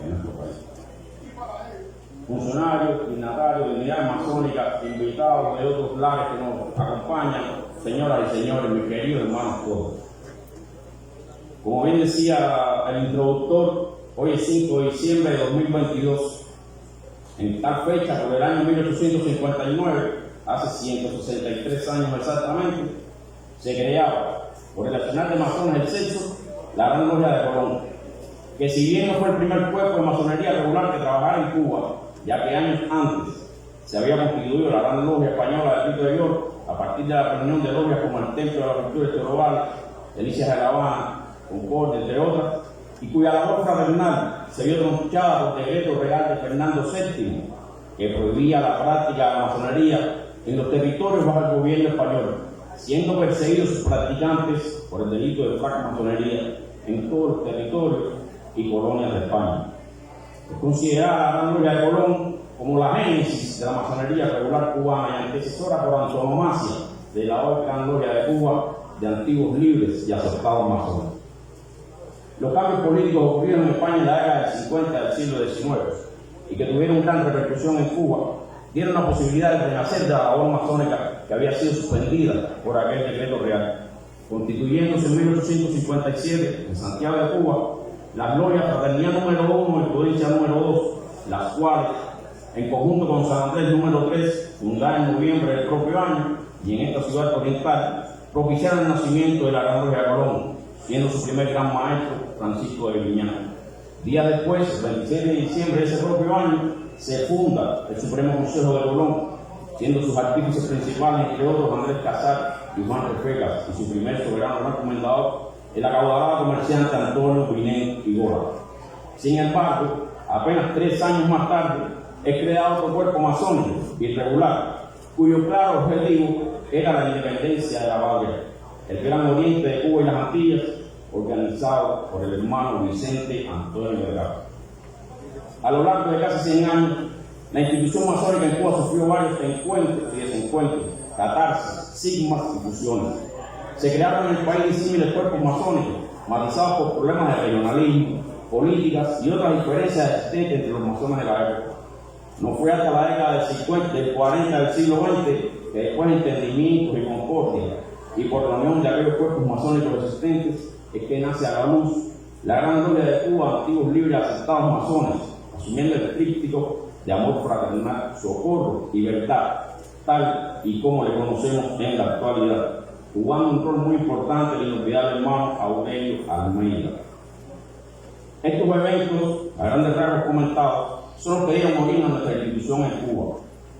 en nuestro país. Funcionarios, dignatarios, dignidades masónicas, invitados de otros lares que nos acompañan, señoras y señores, mis queridos hermanos todos. Como bien decía el introductor, hoy es 5 de diciembre de 2022. En tal fecha, por el año 1859, hace 163 años exactamente, se creaba por el Arsenal de Masones del Sexo la Gran Logia de Colón, que si bien no fue el primer cuerpo de masonería regular que trabajara en Cuba, ya que años antes se había constituido la Gran Logia Española de Quito de York a partir de la reunión de logias como el Templo de la Cultura Teorobal, Delicias de La Habana, Concordia, entre otras, y cuya labor fraternal se vio tronchada por decreto real de Fernando VII, que prohibía la práctica de la masonería en los territorios bajo el gobierno español, siendo perseguidos sus practicantes por el delito de francmasonería en todos los territorios y colonias de España. Es considerada la Gran Logia de Colón como la génesis de la masonería regular cubana y antecesora por antonomasia de la hoy Gran Logia de Cuba de antiguos libres y aceptados masones. Los cambios políticos ocurrieron en España en la década del 50 del siglo XIX y que tuvieron gran repercusión en Cuba, dieron la posibilidad de renacer de la labor masónica que había sido suspendida por aquel decreto real, constituyéndose en 1857 en Santiago de Cuba las logias Fraternidad número 1 y Prudencia número 2, las cuales, en conjunto con San Andrés número 3, fundada en noviembre del propio año y en esta ciudad oriental, propiciaron el nacimiento de la Gran Logia de Colón, siendo su primer gran maestro Francisco de Viñana. Días después, el 26 de diciembre de ese propio año, se funda el Supremo Consejo de Colón, siendo sus artífices principales, entre otros, Andrés Casar y Juan Refegas, y su primer soberano recomendador, el acaudalado comerciante Antonio Binet Figueroa. Sin embargo, apenas 3 años más tarde, es creado otro cuerpo masónico irregular, cuyo claro objetivo era la independencia de la patria, el Gran Oriente de Cuba y las Antillas, organizado por el hermano Vicente Antonio Vergara. A lo largo de casi 100 años, la institución masónica en Cuba sufrió varios encuentros y desencuentros, catarsis, sigmas y fusiones. Se crearon en el país disímiles cuerpos masónicos, matizados por problemas de regionalismo, políticas y otras diferencias existentes entre los masones de la época. No fue hasta la década del 40 del siglo XX que, después de entendimientos y concordia, y por la unión de aquellos cuerpos masónicos existentes, es que nace a la luz la Gran Logia de Cuba, antiguos libres aceptados masones, asumiendo el tríptico de amor fraternal, socorro y verdad, tal y como le conocemos en la actualidad, jugando un rol muy importante el inolvidable hermano Aurelio Almeida. Estos eventos, a grandes rasgos comentados, son los que dieron origen a nuestra institución en Cuba,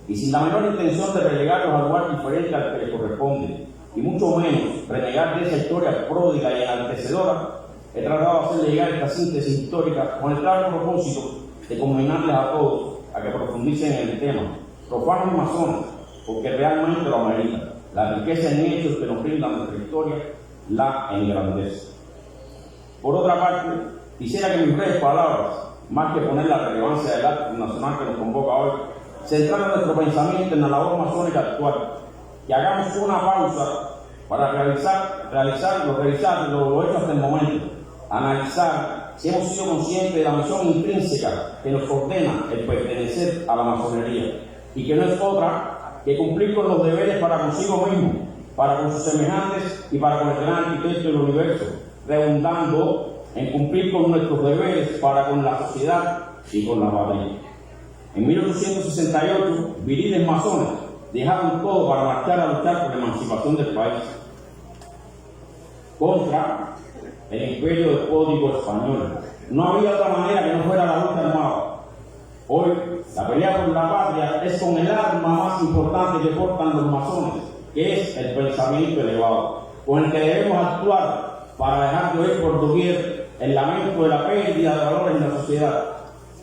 y sin la menor intención de relegarlos a lugar diferente al que les corresponde, y mucho menos renegar de esa historia pródiga y enaltecedora, he tratado de hacerle llegar esta síntesis histórica con el claro propósito de conminarles a todos a que profundicen en el tema, profanos y masones, porque realmente lo amerita. La riqueza en hechos que nos brinda nuestra historia la engrandece. Por otra parte, quisiera que mis breves palabras, más que poner la relevancia del acto nacional que nos convoca hoy, centraran nuestro pensamiento en la labor masónica actual, y hagamos una pausa para revisar lo hecho hasta el momento, analizar si hemos sido conscientes de la misión intrínseca que nos ordena el pertenecer a la masonería, y que no es otra que cumplir con los deberes para consigo mismo, para con sus semejantes y para con el gran arquitecto del universo, redundando en cumplir con nuestros deberes para con la sociedad y con la patria. En 1868, viriles masones dejaron todo para marchar a luchar por la emancipación del país contra el imperio despótico español. No había otra manera que no fuera la lucha armada. Hoy, la pelea por la patria es con el arma más importante que portan los masones, que es el pensamiento elevado, con el que debemos actuar para dejar de oír por doquier el lamento de la pérdida de valores en la sociedad.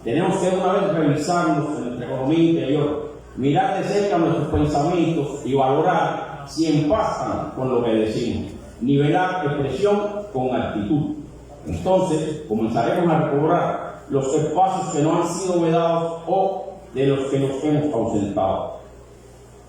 Tenemos que una vez revisarnos en nuestra economía interior, mirar de cerca nuestros pensamientos y valorar si empatan con lo que decimos, nivelar expresión con actitud. Entonces comenzaremos a recobrar los espacios que no han sido vedados o de los que nos hemos ausentado.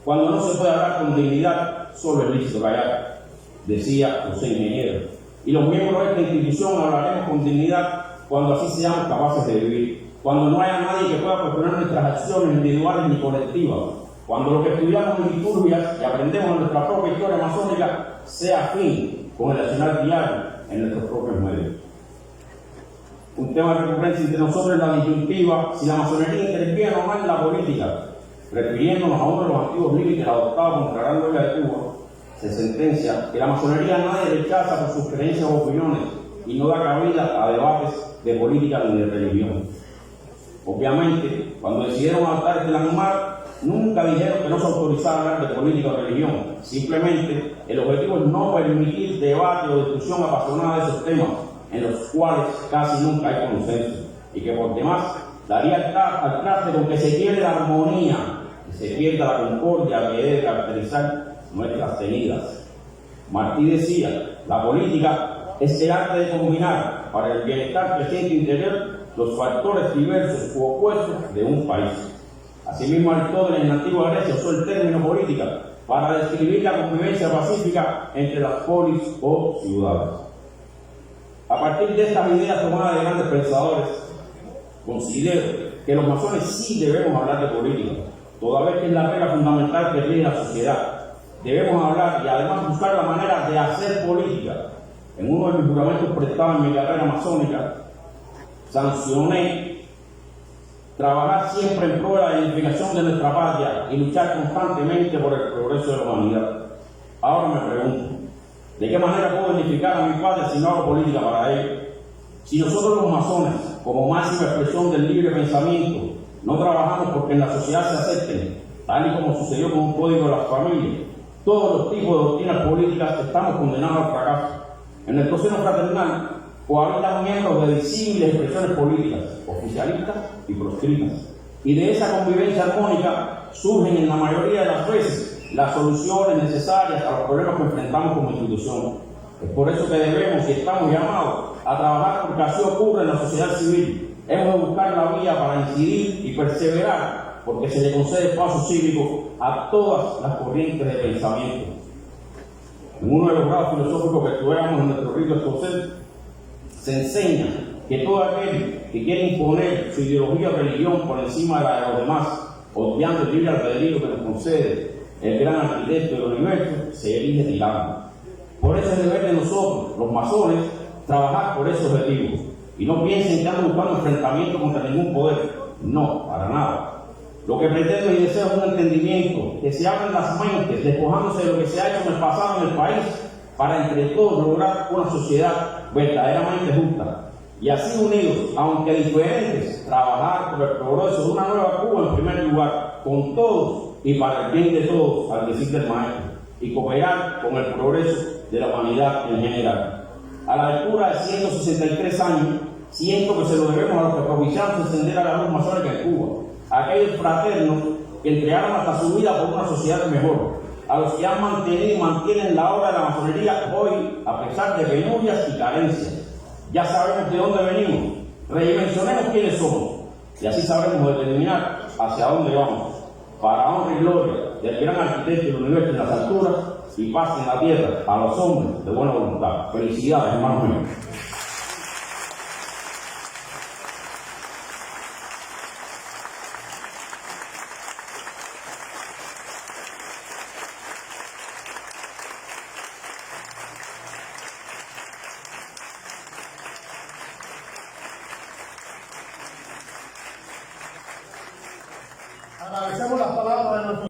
Cuando no se puede hablar con dignidad, solo es lícito callar, decía José Ingeniero. Y los miembros de esta institución hablaremos con dignidad cuando así seamos capaces de vivir, cuando no haya nadie que pueda cuestionar nuestras acciones individuales ni colectivas, cuando lo que estudiamos en liturgias y aprendemos en nuestra propia historia masónica sea afín con el accionar diario en nuestros propios medios. Un tema de recurrencia entre nosotros es la disyuntiva si la masonería interviene o no en la política. Refiriéndonos a uno de los antiguos límites adoptados contra la Gran Logia de Cuba, se sentencia que la masonería nadie rechaza por sus creencias o opiniones y no da cabida a debates de política ni de religión. Obviamente, cuando decidieron adoptar este landmark, nunca dijeron que no se autorizaba hablar de política o religión. Simplemente, el objetivo es no permitir debate o discusión apasionada de esos temas, en los cuales casi nunca hay consenso, y que por demás daría al traste con que se pierde la armonía y se pierda la concordia que debe caracterizar nuestras tenidas. Martí decía, la política es el arte de combinar para el bienestar presente interior los factores diversos u opuestos de un país. Asimismo, Aristóteles en la antigua Grecia usó el término política para describir la convivencia pacífica entre las polis o ciudades. A partir de estas ideas tomadas de grandes pensadores, considero que los masones sí debemos hablar de política, toda vez que es la regla fundamental que rige la sociedad. Debemos hablar y además buscar la manera de hacer política. En uno de mis juramentos prestados en mi carrera masónica, sancioné trabajar siempre en pro de la identificación de nuestra patria y luchar constantemente por el progreso de la humanidad. Ahora me pregunto, ¿de qué manera puedo identificar a mi patria si no hago política para ello? Si nosotros los masones, como máxima expresión del libre pensamiento, no trabajamos porque en la sociedad se acepten, tal y como sucedió con un código de las familias, todos los tipos de doctrinas políticas estamos condenados al fracaso. En el seno fraternal cohabitan miembros de disímiles expresiones políticas, oficialistas y proscritas. Y de esa convivencia armónica surgen en la mayoría de las veces las soluciones necesarias a los problemas que enfrentamos como institución. Es por eso que debemos y estamos llamados a trabajar porque así ocurre en la sociedad civil. Hemos de buscar la vía para incidir y perseverar, porque se le concede paso cívico a todas las corrientes de pensamiento. En uno de los grados filosóficos que estudiamos en nuestro rito escocés, se enseña que todo aquel que quiere imponer su ideología o religión por encima de la de los demás, obviando el libre albedrío que nos concede el gran arquitecto del universo, se erige tirano. Por eso es deber de nosotros, los masones, trabajar por ese objetivo. Y no piensen que andan buscando enfrentamiento contra ningún poder. No, para nada. Lo que pretendo y deseo es un entendimiento, que se abran las mentes, despojándose de lo que se ha hecho en el pasado en el país, para entre todos lograr una sociedad verdaderamente justa. Y así unidos, aunque diferentes, trabajar por el progreso de una nueva Cuba en primer lugar, con todos y para el bien de todos, al decir del maestro, y cooperar con el progreso de la humanidad en general. A la altura de 163 años, siento que se lo debemos a los que propiciaron encender a la luz masónica en Cuba, a aquellos fraternos que entregaron hasta su vida por una sociedad mejor, a los que han mantenido y mantienen la obra de la masonería hoy, a pesar de penurias y carencias. Ya sabemos de dónde venimos, redimensionemos quiénes somos, y así sabremos determinar hacia dónde vamos, para honra y gloria del gran arquitecto del universo en las alturas y paz en la tierra a los hombres de buena voluntad. Felicidades, hermanos míos. Agradecemos las palabras de nuestro